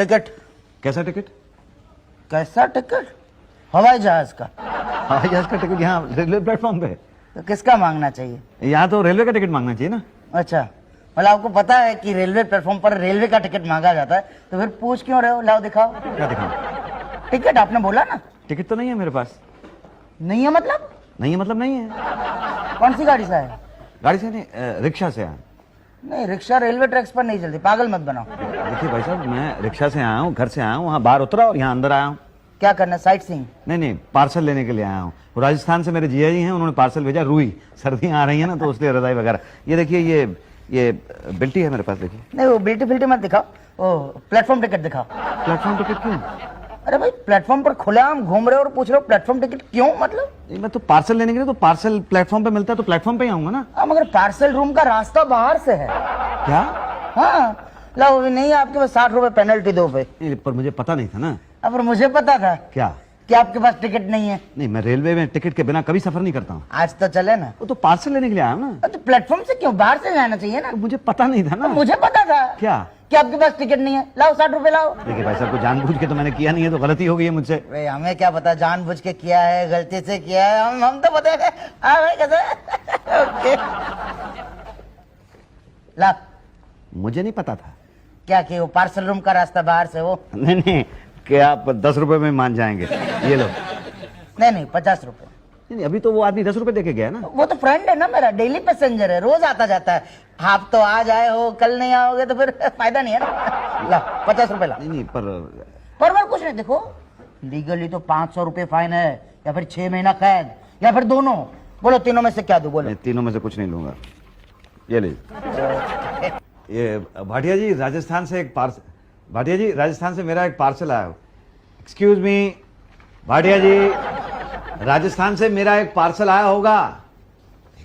Ticket. कैसा ticket? कैसा ticket? हवाई जहाज का। हवाई जहाज का टिकट यहाँ रेलवे प्लेटफॉर्म पे? तो किसका मांगना चाहिए? यहाँ तो रेलवे का टिकट मांगना चाहिए ना। अच्छा, मतलब आपको पता है कि रेलवे प्लेटफॉर्म पर रेलवे का टिकट मांगा जाता है, तो फिर पूछ क्यों रहे हो? लाओ दिखाओ। क्या दिखाऊं? टिकट आपने बोला ना। टिकट तो नहीं है मेरे पास। नहीं है मतलब? नहीं है मतलब नहीं है। कौन सी गाड़ी से है? गाड़ी से नहीं, रिक्शा से आया। नहीं, रिक्शा रेलवे ट्रैक्स पर नहीं चलती, पागल मत बनाओ। देखिए भाई साहब, मैं रिक्शा से आया हूँ, घर से आया हूँ, वहाँ बाहर उतरा और यहाँ अंदर आया हूँ। क्या करना, साइट सीइंग? नहीं, पार्सल लेने के लिए आया हूँ। राजस्थान से मेरे जिया जी हैं, उन्होंने पार्सल भेजा, रुई। सर्दियाँ आ रही हैं ना, तो उसलिए रजाई वगैरह। ये देखिए, ये बिल्टी है मेरे पास, देखिए। नहीं, वो बिल्टी फिल्टी मत दिखाओ, वो प्लेटफॉर्म टिकट दिखाओ। प्लेटफॉर्म टिकट क्यों? अरे भाई, प्लेटफॉर्म पर खुलेआम घूम रहे हो और पूछ रहे हो प्लेटफॉर्म टिकट क्यों? मतलब मैं तो पार्सल लेने के लिए, तो पार्सल प्लेटफॉर्म पे मिलता है, तो प्लेटफॉर्म पे ही आऊंगा ना। मगर पार्सल रूम का रास्ता बाहर से है। क्या? हाँ, लो नहीं, आपके पास 60 रुपए पेनल्टी दो पे। पर मुझे पता नहीं था ना। अब मुझे पता था। क्या? कि आपके पास टिकट नहीं है। नहीं, मैं रेलवे में टिकट के बिना कभी सफर नहीं करता हूँ। आज तो चले ना। वो तो पार्सल लेने के लिए आया हूँ ना। तो प्लेटफॉर्म से क्यों, बाहर से जाना चाहिए ना। मुझे पता नहीं था ना। मुझे पता था। क्या? कि आपके पास टिकट नहीं है। लाओ 60 रुपए लाओ। देखिए भाई साहब, को जानबूझ के तो मैंने किया नहीं है, तो गलती हो गई है मुझसे। भाई हमें क्या पता जानबूझ के किया है, गलती से किया है, हम तो पता है। ओके, ला। मुझे नहीं पता था। क्या कि वो पार्सल रूम का रास्ता बाहर से वो? नहीं, क्या आप 10 रुपए में मान जाएंगे? ये लो। नहीं, 50 रुपए। नहीं, अभी तो वो आदमी 10 रुपए देके गया ना। वो तो फ्रेंड है ना मेरा, डेली पैसेंजर है, रोज आता जाता है। आप तो आज आए हो, कल नहीं आओगे तो फिर फायदा नहीं है ना। ला 50 रुपए ला। नहीं, पर कुछ नहीं, देखो लीगली तो 500 रुपए फाइन है, या फिर 6 महीना कैद, या फिर दोनों। बोलो तीनों में से क्या दूं? बोलो। तीनों में से कुछ नहीं लूंगा। ये ले। ये भाटिया जी, राजस्थान से एक पार्सल। भाटिया जी, राजस्थान से मेरा एक पार्सल आया। एक्सक्यूज मी भाटिया जी, राजस्थान से मेरा एक पार्सल आया होगा।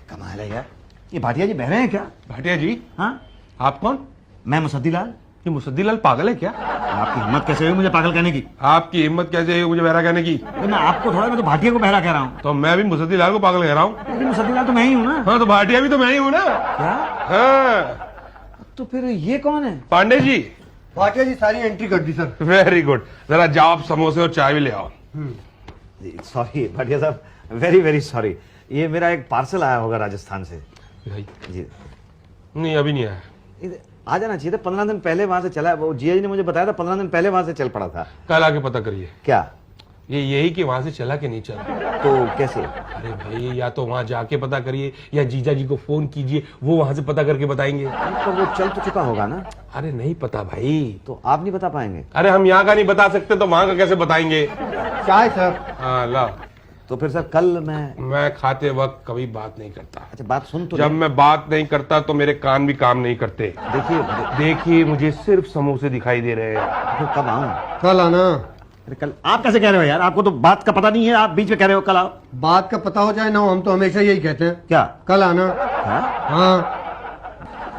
कमाल है यार, ये भाटिया जी बह रहे हैं क्या? भाटिया जी? हाँ। आप कौन? मैं मुसद्दीलाल। ये मुसद्दीलाल पागल है क्या? आपकी हिम्मत कैसे हुई मुझे पागल कहने की? आपकी हिम्मत कैसे है मुझे बहरा कहने की? मैं आपको थोड़ा, मैं तो भाटिया को बहरा कह रहा हूँ। तो मैं भी मुसद्दीलाल को पागल कह रहा हूँ। लेकिन मुसद्दीलाल तो मैं ही हूँ ना। हाँ, तो भाटिया भी तो मैं ही हूँ ना। क्या? हाँ। तो फिर ये कौन है? पांडे जी। भाटिया जी सारी एंट्री कर दी सर। वेरी गुड, जरा जाओ आप समोसे और चाय भी ले आओ। सॉरी भाटिया साहब, वेरी वेरी सॉरी। ये मेरा एक पार्सल आया होगा राजस्थान से। जी नहीं, अभी नहीं आया। आ जाना चाहिए था, 15 दिन पहले वहां से चला। वो जिया जी ने मुझे बताया था, 15 दिन पहले वहां से चल पड़ा था। कल आके पता करिए। क्या? ये यही कि वहां से चला कि नहीं चला। तो कैसे? अरे भाई, या तो वहां जाके पता करिए, या जीजा जी को फोन कीजिए, वो वहां से पता करके बताएंगे। तो वो चल तो चुका होगा ना। अरे नहीं पता भाई। तो आप नहीं बता पाएंगे? अरे हम यहाँ का नहीं बता सकते तो वहां का कैसे बताएंगे? चाय सर। हाँ ला। तो फिर सर कल मैं खाते वक्त कभी बात नहीं करता। अच्छा, बात सुन तो। जब मैं बात नहीं करता तो मेरे कान भी काम नहीं करते। देखिए मुझे सिर्फ समोसे दिखाई दे रहे हैं। तो कब आऊं? कल आना। अरे कल आप कैसे कह रहे हो यार? आपको तो बात का पता नहीं है, आप बीच में कह रहे हो कल आओ। बात का पता हो जाए ना, हम तो हमेशा यही कहते हैं। क्या? कल आना। हाँ।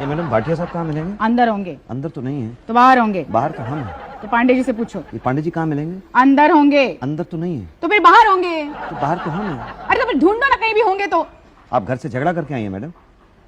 ये मैडम भाटिया साहब कहाँ मिलेंगे? अंदर होंगे। अंदर तो नहीं है। तो बाहर होंगे। बाहर तो हम हैं। तो पांडे जी से पूछो। ये पांडे जी कहाँ मिलेंगे? अंदर होंगे। अंदर तो नहीं है। तो फिर बाहर होंगे। तो बाहर तो हम हैं। अरे तो फिर ढूंढो ना, कहीं भी होंगे तो। आप घर से झगड़ा करके आई हैं मैडम?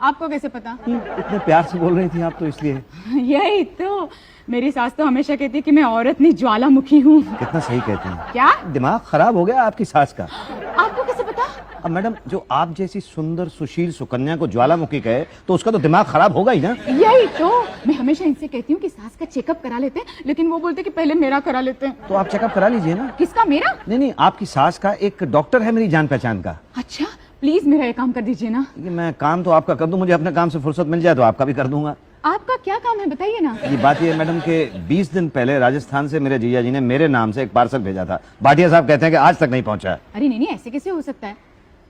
आपको कैसे पता? इतने प्यार से बोल रही थी आप तो, इसलिए। यही तो, मेरी सास तो हमेशा कहती है कि मैं औरत नहीं ज्वालामुखी हूँ। कितना सही कहते हैं। क्या? दिमाग खराब हो गया आपकी सास का। आपको कैसे पता? अब मैडम, जो आप जैसी सुंदर सुशील सुकन्या को ज्वालामुखी कहे तो उसका तो दिमाग खराब होगा ही ना। यही तो, मैं हमेशा इनसे कहती हूँ कि सास का चेकअप करा लेते हैं, लेकिन वो बोलते कि पहले मेरा करा लेते हैं। तो आप चेकअप करा लीजिए ना। किसका? मेरा? नहीं, आपकी सास का एक डॉक्टर है मेरी जान पहचान का। अच्छा, प्लीज मेरा ये काम कर दीजिए ना। मैं काम तो आपका कर दूं, मुझे अपने काम से फुर्सत मिल जाए तो आपका भी कर दूंगा। आपका क्या काम है बताइए ना। ये बात ये है मैडम के 20 दिन पहले राजस्थान से मेरे जीजा जी ने मेरे नाम से एक पार्सल भेजा था। भाटिया साहब कहते हैं कि आज तक नहीं पहुंचा है। अरे नहीं, ऐसे कैसे हो सकता है?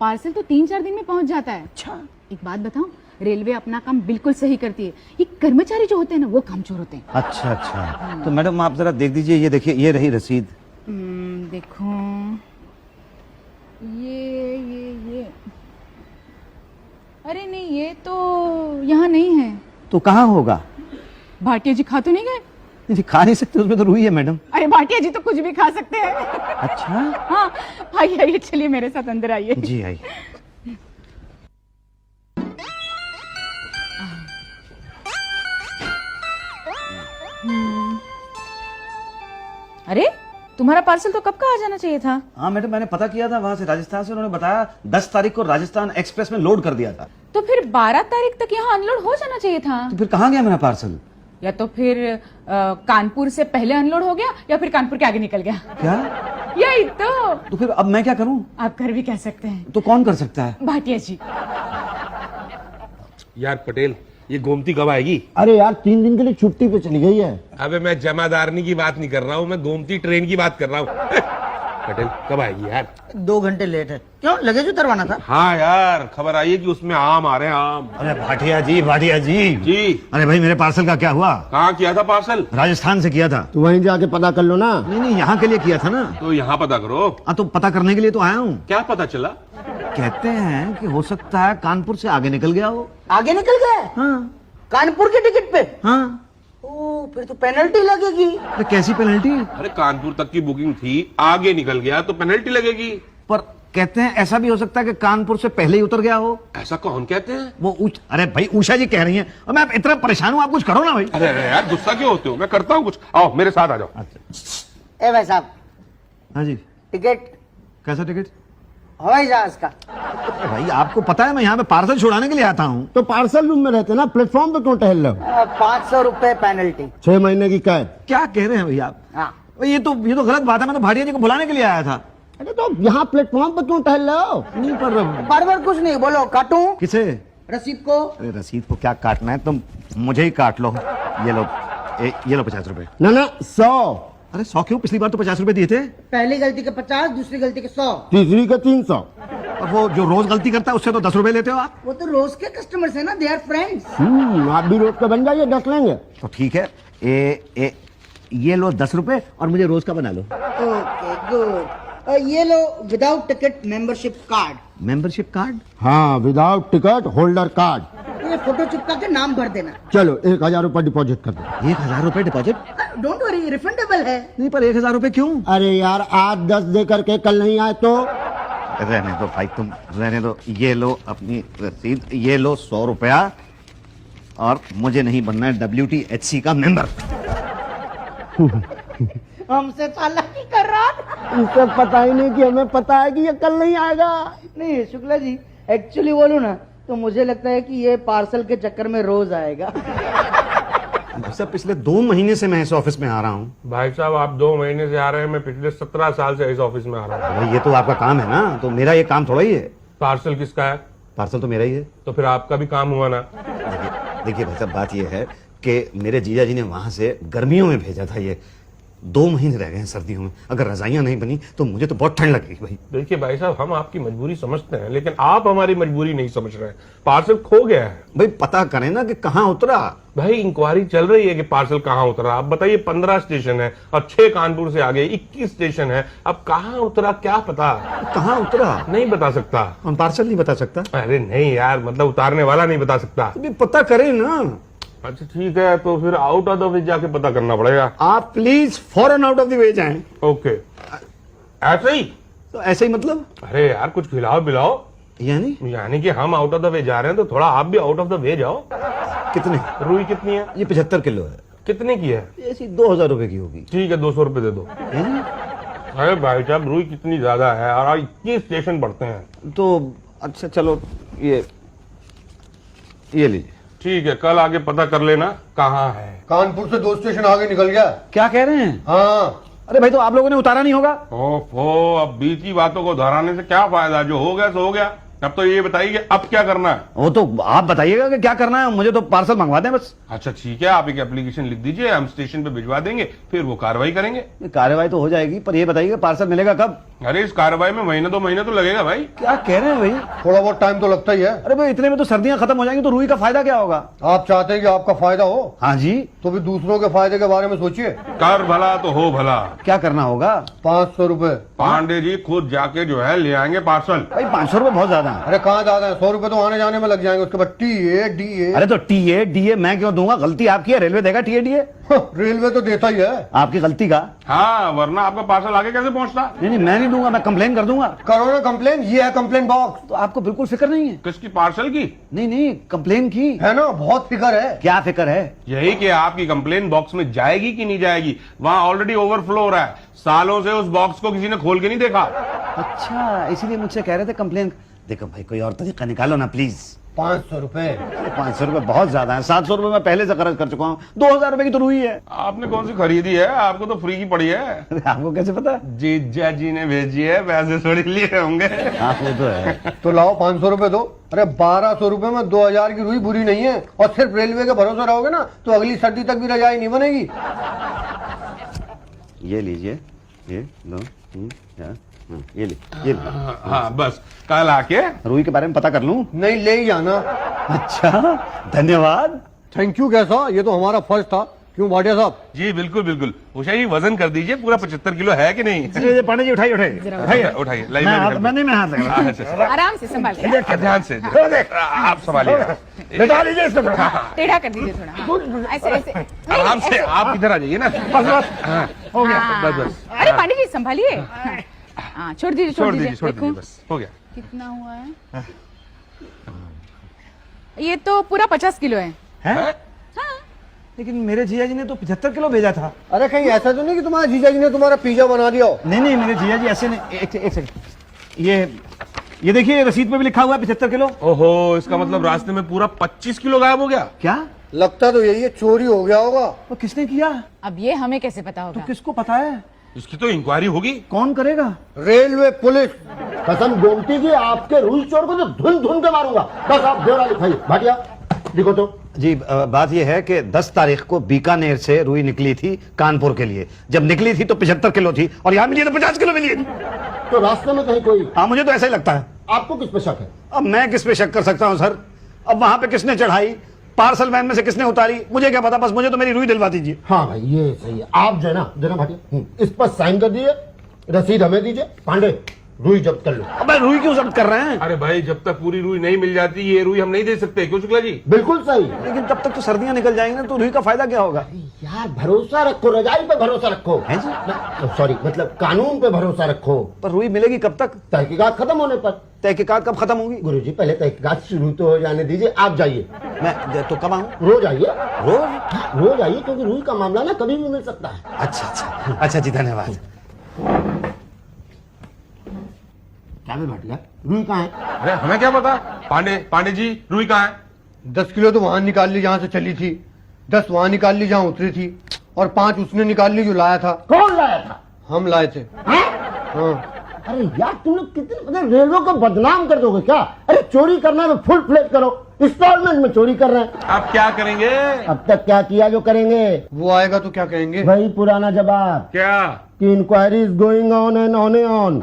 पार्सल तो 3-4 दिन में पहुंच जाता है। अच्छा। एक बात बताऊं, रेलवे अपना काम बिल्कुल सही करती है। ये कर्मचारी जो होते हैं ना, वो कामचोर होते हैं। अच्छा। तो मैडम आप जरा देख दीजिए, ये देखिए, ये रही रसीद। देखो, ये अरे नहीं, ये तो यहाँ नहीं है। तो कहाँ होगा? भाटिया जी खा तो नहीं गए? जी खा नहीं सकते, उसमें तो रुई है मैडम। अरे भाटिया जी तो कुछ भी खा सकते हैं। अच्छा। हाँ, आइए चलिए मेरे साथ अंदर आइए। जी आइए। अरे तुम्हारा पार्सल तो कब का आ जाना चाहिए था। हाँ मैडम, मैंने पता किया था वहां से राजस्थान से, उन्होंने बताया 10 तारीख को राजस्थान एक्सप्रेस में लोड कर दिया था। तो फिर 12 तारीख तक यहाँ अनलोड हो जाना चाहिए था। तो फिर कहाँ गया मेरा पार्सल? या तो फिर कानपुर से पहले अनलोड हो गया या फिर कानपुर के आगे निकल गया। क्या? यही तो। तो फिर अब मैं क्या करूं? आप घर भी कह सकते हैं। तो कौन कर सकता है? भाटिया जी। यार पटेल, ये गोमती कब आएगी? अरे यार 3 दिन के लिए छुट्टी पे चली गई है। अबे मैं जमादारनी की बात नहीं कर रहा हूँ, मैं गोमती ट्रेन की बात कर रहा हूँ। पटेल कब आएगी यार? 2 घंटे लेट है। क्यों, लगेज उतरवाना था? हाँ यार, खबर आई है कि उसमें आम आ रहे हैं, आम। अरे भाटिया जी, भाटिया जी। जी। अरे भाई, मेरे पार्सल का क्या हुआ? कहाँ किया था पार्सल? राजस्थान से किया था। तो वहीं जाके पता कर लो ना। नहीं, यहाँ के लिए किया था ना। तो यहाँ पता करो। हाँ, तो पता करने के लिए तो आया हूँ। क्या पता चला? कहते हैं कि हो सकता है कानपुर से आगे निकल गया हो। आगे निकल गए? हाँ कानपुर के टिकट पे? हाँ। ओ, फिर तो पेनल्टी लगेगी। अरे कैसी पेनल्टी? अरे कानपुर तक की बुकिंग थी, आगे निकल गया तो पेनल्टी लगेगी। पर कहते हैं ऐसा भी हो सकता है कि कानपुर से पहले ही उतर गया हो। ऐसा कौन कहते हैं? वो अरे भाई, उषा जी कह रही हैं। और मैं इतना परेशान हूँ, आप कुछ करो ना भाई। अरे यार, गुस्सा क्यों होते हो? मैं करता हूँ कुछ। आओ मेरे साथ आ जाओ। ए भाई साहब, हाँ जी। टिकट? कैसा टिकट? हवाई जहाज का। भाई आपको पता है मैं यहाँ पे पार्सल छुड़ाने के लिए आता हूँ। तो पार्सल रूम में रहते ना, प्लेटफॉर्म पे क्यों टहल रहे हो? 500 रुपए पेनल्टी। 6 महीने की कैद। क्या कह रहे हैं भैया आप? हाँ। ये तो गलत बात है। मैं तो भाटिया जी को बुलाने के लिए आया था। अरे तो यहाँ प्लेटफॉर्म पे क्यों टहल रहे हो? नहीं पर बार कुछ नहीं, बोलो काटूं? किसे? रसीद को। अरे रसीद को क्या काटना है? तुम मुझे ही काट लो। ये लो, ये लो 50 रुपए। ना 100। अरे 100 क्यों? पिछली बार तो 50 रुपए दिए थे। पहली गलती के 50, दूसरी गलती के 100। तीसरी के 300। और वो जो रोज गलती करता है उससे तो 10 रुपए लेते हो आप। वो तो रोज के कस्टमर्स है ना, दे आर फ्रेंड्स। आप भी रोज का बन जाइए, 10 लेंगे। तो ठीक है, ये लो 10 रुपए और मुझे रोज का बना लो। Okay good. ये लो without ticket membership card. Membership card? हाँ, विदाउट टिकट होल्डर कार्ड। ये फोटो चिपका के नाम भर देना। चलो 1000 रुपए डिपॉजिट कर दो। 1000 रुपए डिपॉजिट? डोंट वरी, रिफंडेबल है। नहीं, पर 1000 रुपए क्यों? अरे यार, आज 10 दे करके कल नहीं आए तो? रहने दो भाई, तुम रहने दो। ये लो अपनी रसीद, ये लो 100 रुपया। और मुझे नहीं बनना है WTHC का मेंबर। हमसे चालाकी कर रहा था। इसे पता ही नहीं कि हमें पता है कि ये कल नहीं आएगा। नहीं शुक्ला जी, एक्चुअली बोलूं ना तो मुझे लगता है कि ये पार्सल के चक्कर में रोज आएगा। सर, पिछले 2 महीने से मैं इस ऑफिस में आ रहा हूँ। भाई साहब, आप 2 महीने से आ रहे हैं, मैं पिछले 17 साल से इस ऑफिस में आ रहा हूँ। भाई ये तो आपका काम है ना, तो मेरा ये काम थोड़ा ही है। पार्सल किसका है? पार्सल तो मेरा ही है। तो फिर आपका भी काम हुआ ना। देखिए भाई साहब, बात ये है कि मेरे जीजा जी ने वहां से गर्मियों में भेजा था। ये 2 महीने रह गए हैं सर्दियों में। अगर रजाइयां नहीं बनी तो मुझे तो बहुत ठंड लगेगी भाई। देखिए भाई साहब, हम आपकी मजबूरी समझते हैं, लेकिन आप हमारी मजबूरी नहीं समझ रहे हैं। पार्सल खो गया है। भाई पता करें ना कि कहाँ उतरा। भाई इंक्वायरी चल रही है कि पार्सल कहाँ उतरा। आप बताइए, 15 स्टेशन है और 6 कानपुर से आगे 21 स्टेशन है। अब कहाँ उतरा क्या पता? कहाँ उतरा नहीं बता सकता। हम पार्सल नहीं बता सकता? अरे नहीं यार, मतलब उतारने वाला नहीं बता सकता। अभी पता करें ना। अच्छा ठीक है, तो फिर आउट ऑफ द वे जाके पता करना पड़ेगा। आप please foreign out of the way जाएं। ओके, ऐसे ही? तो ऐसे ही मतलब? अरे यार, कुछ खिलाओ पिलाओ। यानी कि हम आउट ऑफ द वे जा रहे हैं तो थोड़ा आप भी आउट ऑफ द वे जाओ। कितने? रुई कितनी है? ये 75 किलो है। कितने की है? ऐसी 2000 रुपए की होगी। ठीक है, 200 रुपए दे दो। अरे भाई साहब, रुई कितनी ज्यादा है और 21 स्टेशन बढ़ते हैं। तो अच्छा चलो, ये लीजिए। ठीक है, कल आके पता कर लेना कहाँ है। कानपुर से 2 स्टेशन आगे निकल गया। क्या कह रहे हैं? हाँ। अरे भाई, तो आप लोगों ने उतारा नहीं होगा? ओफो, अब बीती बातों को दोहराने से क्या फायदा? जो हो गया सो हो गया। अब तो ये बताइए कि अब क्या करना है? वो तो आप बताइएगा कि क्या करना है। मुझे तो पार्सल मंगवा दें बस। अच्छा ठीक है, आप एक एप्लीकेशन लिख दीजिए, हम स्टेशन पे भिजवा देंगे, फिर वो कार्रवाई करेंगे। कार्रवाई तो हो जाएगी, पर ये बताइए पार्सल मिलेगा कब? अरे इस कार्रवाई में महीना 2 महीना तो लगेगा भाई। क्या कह रहे हैं भाई? थोड़ा बहुत टाइम तो लगता ही है। अरे भाई, इतने में तो सर्दियां खत्म हो जाएंगी, तो रुई का फायदा क्या होगा? आप चाहते हैं कि आपका फायदा हो, हाँ जी। तो भी दूसरों के फायदे के बारे में सोचिए। कर भला तो हो भला। क्या करना होगा? 500 रुपए। पांडे जी खुद जाके जो है ले आएंगे पार्सल। भाई 500 रुपए बहुत ज्यादा है। अरे कहाँ ज्यादा है, 100 रुपए तो आने जाने में लग जाएंगे। उसके बाद TA DA। अरे तो TA DA मैं क्यों दूंगा? गलती आपकी है, रेलवे देगा TA DA? रेलवे तो देता ही है। आपकी गलती का। हाँ, वरना आपका पार्सल आगे कैसे पहुंचता? नहीं, मैं नहीं नहीं दूंगा, मैं कंप्लेन कर दूंगा। करो ना कंप्लेन, ये है कंप्लेन बॉक्स। तो आपको बिल्कुल फिक्र नहीं है? किसकी, पार्सल की? नहीं, कंप्लेन की है ना, बहुत फिक्र है। क्या फिक्र है? यही कि आपकी कंप्लेन बॉक्स में जाएगी कि नहीं जाएगी। वहां ऑलरेडी ओवरफ्लो हो रहा है, सालों से उस बॉक्स को किसी ने खोल के नहीं देखा। अच्छा, इसीलिए मुझसे कह रहे थे कंप्लेन। देखो भाई, कोई और तरीका निकालो ना प्लीज। 500 रुपए। 500 रुपए बहुत ज्यादा है, 700 रुपए मैं पहले से खर्च कर चुका हूँ, 2000 रुपए की तो रुई है। आपने कौन सी खरीदी है? आपको तो फ्री की पड़ी है। आपको कैसे पता? जीजा जी ने भेजी है, पैसे थोड़ी लिए होंगे। हाँ वो तो है। तो लाओ 500 रुपए दो। अरे 1200 रुपए में 2000 की रुई बुरी नहीं है। और सिर्फ रेलवे के भरोसे रहोगे ना तो अगली सर्दी तक भी रजाई नहीं बनेगी। ये लीजिए, ये 2 3 4, ये लीजिए। हाँ बस, कल आके रुई के बारे में पता कर लूं? नहीं, ले ही जाना। अच्छा, धन्यवाद। Thank you. कैसा, ये तो हमारा फर्ज था। क्यों भाटिया साहब? जी बिल्कुल बिल्कुल। उषा जी वजन कर दीजिए, पूरा 75 किलो है कि नहीं? पांडे जी उठाइए। उठाइए, लाइए, मैं मैं हाथ लगा। अच्छा, आराम से संभालिए, ध्यान से आप संभालिए। बैठा लीजिए इसको। टेढ़ा कर दीजिए थोड़ा। हाँ, ऐसे ऐसे नहीं, आराम से, ऐसे। आप इधर आ जाइए ना। हाँ, हो गया। बस। अरे पांडे जी संभालिए। हाँ, छोड़ दीजिए छोड़ दीजिए देखो बस, हो गया। कितना हुआ है। ये तो पूरा 50 किलो है। हैं? लेकिन मेरे जीजा जी ने तो 75 किलो भेजा था। अरे कहीं ऐसा तो नहीं कि तुम्हारे जीजा जी ने तुम्हारा पिज्जा बना दिया हो? नहीं, मेरे जीजा जी ऐसे नहीं। एक सेकंड, ये देखिए, रसीद पे भी लिखा हुआ है 75 किलो। ओहो, इसका मतलब रास्ते में पूरा 25 किलो गायब हो गया। क्या? लगता तो यही है, चोरी हो गया होगा। तो किसने किया? अब ये हमें कैसे पता तो होगा? किसको पता है? इसकी तो इंक्वायरी होगी। कौन करेगा? Railway police. कसम गोमती की, आपके रुई चोर को तो धुन धुन के मारूंगा। बस आप ब्यौरा लिखाइए। भाटिया लिखो तो। जी, बात यह है कि 10 तारीख को बीकानेर से रुई निकली थी कानपुर के लिए। जब निकली थी तो 75 किलो थी और यहाँ मिली तो 50 किलो मिली। तो रास्ते में कहीं कोई, हाँ, मुझे तो ऐसा ही लगता है। आपको किस पे शक है? अब मैं किस पे शक कर सकता हूँ सर? अब वहां पे किसने चढ़ाई, पार्सल वैन में से किसने उतारी, मुझे क्या पता। बस मुझे तो मेरी रुई दिलवा दीजिए। हाँ भाई, ये सही है। आप जो है ना देना भाटिया, इस पर साइन कर दीजिए, रसीद हमें दीजिए। पांडे, रुई जब्त कर लो। अब रुई क्यों जब्त कर रहे हैं? अरे भाई, जब तक पूरी रुई नहीं मिल जाती ये रुई हम नहीं दे सकते। क्यों शुक्ला जी? बिल्कुल सही। लेकिन तब तक तो सर्दियां निकल जाएंगी ना, तो रुई का फायदा क्या होगा? यार भरोसा रखो, रजाई पे भरोसा रखो। है जी? सॉरी, मतलब कानून पे भरोसा रखो। पर रुई मिलेगी कब तक? तहकीकात खत्म होने पर। तहकीकात कब खत्म होगी? गुरुजी, पहले तहकीकात शुरू तो हो जाने दीजिए। आप जाइए, मैं तो कब आऊं? रोज आइए। रोज? रोज आइए, क्योंकि रुई का मामला ना कभी भी मिल सकता है। अच्छा जी, धन्यवाद। क्या भी भाटिया, रुई कहाँ है? अरे हमें क्या पता। पांडे जी, रुई कहाँ है? 10 किलो तो वहां निकाल ली जहां से चली थी, 10 वहां निकाल ली जहां उतरी थी, और 5 उसने निकाल ली जो लाया था। कौन लाया था? हम लाए थे। हाँ? हाँ। अरे यार, तुम लोग कितने, मतलब रेलवे को बदनाम कर दोगे क्या? अरे चोरी करना है तो फुल प्लेट करो, इंस्टॉलमेंट में चोरी कर रहे हैं। आप क्या करेंगे? अब तक क्या किया जो करेंगे? वो आएगा तो क्या कहेंगे? वही पुराना जवाब क्या? कि inquiry is going on and on.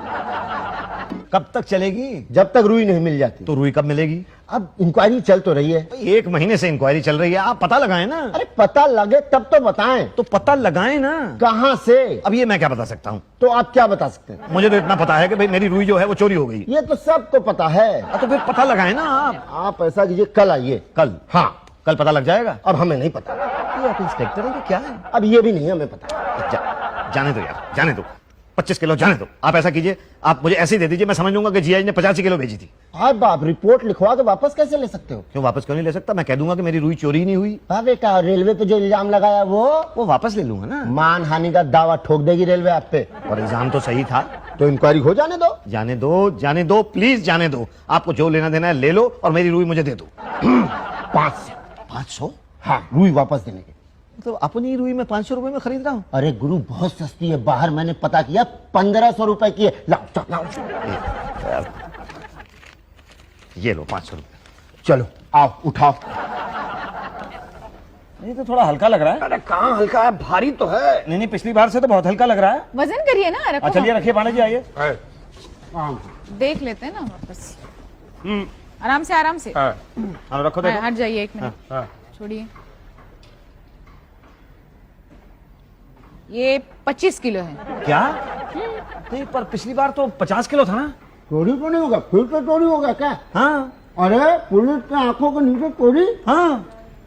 कब तक चलेगी? जब तक रुई नहीं मिल जाती। तो रुई कब मिलेगी? अब इंक्वायरी चल तो रही है। 1 महीने से इंक्वायरी चल रही है, आप पता लगाएं ना। अरे पता लगे तब तो बताएं। तो पता लगाएं ना। कहाँ से? अब ये मैं क्या बता सकता हूँ? तो आप क्या बता सकते हैं? मुझे तो इतना पता है कि भाई मेरी रुई जो है वो चोरी हो गई। ये तो सबको पता है। तो फिर पता लगाएं ना आप ऐसा कीजिए, कल आइए। कल? हाँ, कल पता लग जाएगा। अब हमें नहीं पता। ये आप इंस्पेक्टर है कि क्या है? अब ये भी नहीं हमें पता। जाने दो यार, जाने दो। 25 किलो जाने दो। आप ऐसा कीजिए, आप मुझे ऐसे ही दे दीजिए, मैं समझ लूंगा कि जीआई ने 85 किलो भेजी थी। अब आप रिपोर्ट लिखवा के वापस कैसे ले सकते हो? क्यों वापस क्यों नहीं ले सकता? मैं कह दूंगा कि मेरी रुई चोरी ही नहीं हुई। हाँ बेटा, रेलवे पे जो इल्जाम लगाया वो वापस ले लूंगा ना। मान हानि का दावा ठोक देगी रेलवे आप पे। और इल्जाम तो सही था। तो इंक्वायरी हो जाने दो। जाने दो प्लीज, जाने दो। आपको जो लेना देना है ले लो और मेरी रुई मुझे दे दो। 500? हाँ, रुई वापस देने के। तो अपनी रुई में 500 रुपए में खरीद रहा हूँ। अरे गुरु, बहुत सस्ती है। बाहर मैंने पता किया, 1500 रुपए की है। लाओ। ये लो 500 रुपए। चलो आओ, उठाओ। ये तो थोड़ा हल्का लग रहा है। अरे कहाँ हल्का है, भारी तो है। नहीं, पिछली बार से तो बहुत हल्का लग रहा है। वजन करिए ना, रखो। चलिए रखिए, पांडे जी आइए। देख लेते हैं ना वापस। आराम से। हाँ, रखो देखो। हट जाइए 1 मिनट, छोड़िए। ये 25 किलो है। क्या? नहीं, पर पिछली बार तो 50 किलो था ना। चोरी तो नहीं होगा? फिर तो चोरी होगा क्या? हाँ। अरे पुलिस के आंखों के नीचे चोरी? हाँ।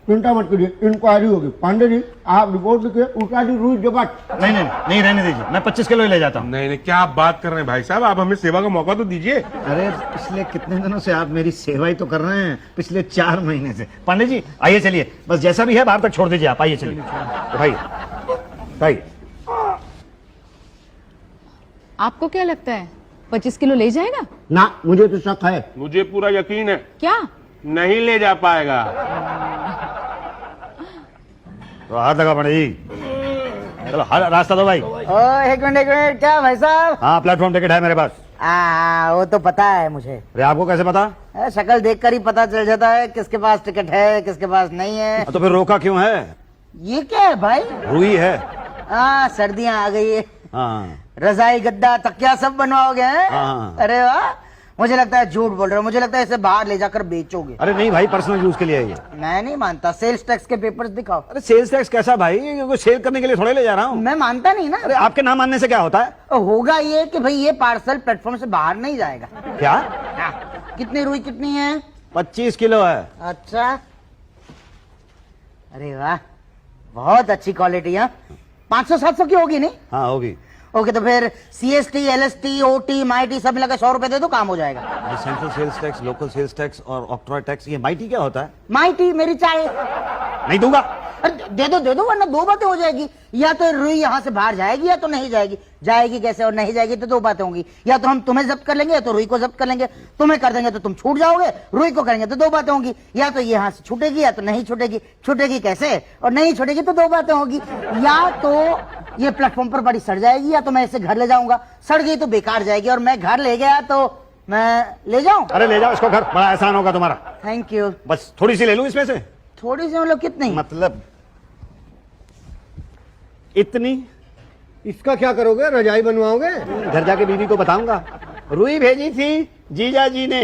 चिंता मत करिए, इंक्वायरी होगी। पांडे जी आप रिपोर्ट लिखिए, उठा दी रुई जगट। नहीं नहीं नहीं, रहने दीजिए, मैं 25 किलो ही ले जाता हूँ। नहीं नहीं, क्या आप बात कर रहे हैं भाई साहब, आप हमें सेवा का मौका तो दीजिए। अरे पिछले कितने दिनों से आप मेरी सेवा ही तो कर रहे हैं, पिछले 4 महीने से। पांडे जी आइए, चलिए, बस जैसा भी है बाहर तक छोड़ दीजिए आप, आइए चलिए। भाई भाई आपको क्या लगता है 25 किलो ले जाएगा? ना, मुझे तो शक है। मुझे पूरा यकीन है क्या? नहीं ले जा पाएगा। तो हाथ लगा पांडे जी, चलो रास्ता दो भाई। एक मिनट, क्या भाई साहब? हाँ, प्लेटफॉर्म टिकट है मेरे पास। वो तो पता है मुझे। अरे आपको कैसे पता? शक्ल देखकर ही पता चल जाता है किसके पास टिकट है किसके पास नहीं है। तो फिर रोका क्यों है? ये क्या है भाई? रुई है। सर्दियां आ गई है, हाँ रजाई गद्दा तकिया सब बनवाओगे हैं? हाँ। अरे वाह, मुझे लगता है झूठ बोल रहे हो, मुझे लगता है इसे बाहर ले जाकर बेचोगे। अरे नहीं भाई, पर्सनल यूज के लिए है ये। मैं नहीं मानता, सेल्स टैक्स के पेपर्स दिखाओ। अरे सेल्स टैक्स कैसा भाई, ये सेल करने के लिए थोड़े ले जा रहा हूँ। मैं मानता नहीं ना। अरे आपके ना मानने से क्या होता है? होगा ये कि भाई ये पार्सल प्लेटफॉर्म से बाहर नहीं जाएगा। क्या? कितनी रुई कितनी है? 25 किलो है। अच्छा, अरे वाह, बहुत अच्छी क्वालिटी है। 500-700 की होगी नहीं? हाँ होगी। ओके, तो फिर CST, LST, OT, MIT सब मिलाकर 100 रुपए दे दो, काम हो जाएगा। Central sales tax, local sales tax और ऑक्ट्रॉय टैक्स, ये माइटी क्या होता है? माइटी मेरी चाय। नहीं दूंगा। अरे दे दो वरना दो बातें हो जाएगी। या तो रुई यहाँ से बाहर जाएगी या तो नहीं जाएगी। जाएगी कैसे और नहीं जाएगी तो दो बातें होंगी। या तो हम तुम्हें जब्त कर लेंगे या तो रुई को जब्त कर लेंगे। तुम्हें कर देंगे तो तुम छूट जाओगे, रुई को करेंगे तो दो बातें होंगी। या तो ये यहाँ से छूटेगी या तो नहीं छूटेगी। छूटेगी कैसे और नहीं छूटेगी तो दो बातें होगी। या तो ये प्लेटफॉर्म पर बड़ी सड़ जाएगी या तो मैं इसे घर ले जाऊंगा। सड़ गई तो बेकार जाएगी और मैं घर ले गया तो मैं ले जाऊं। अरे ले जाओ इसको घर, बड़ा एहसान होगा तुम्हारा। Thank you. बस थोड़ी सी ले लूं इसमें से? थोड़ी सी मतलब कितनी? मतलब इतनी। इसका क्या करोगे, रजाई बनवाओगे? घर जाके बीवी को बताऊंगा, रुई भेजी थी जीजा जी ने।